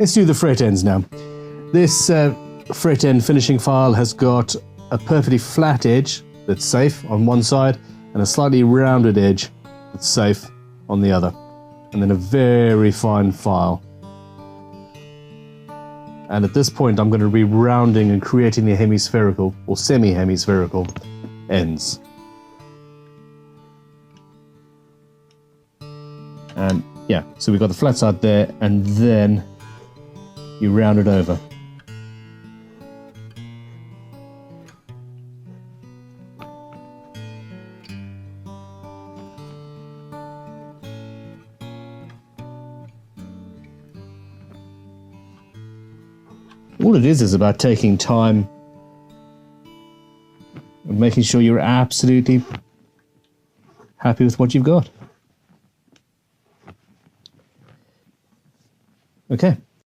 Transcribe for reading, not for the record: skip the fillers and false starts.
Let's do the fret ends now. This fret end finishing file has got a perfectly flat edge that's safe on one side and a slightly rounded edge that's safe on the other, and then a very fine file. And at this point I'm going to be rounding and creating the hemispherical or semi-hemispherical ends. And yeah, so we've got the flat side there, and then you round it over. All it is about taking time and making sure you're absolutely happy with what you've got. Okay.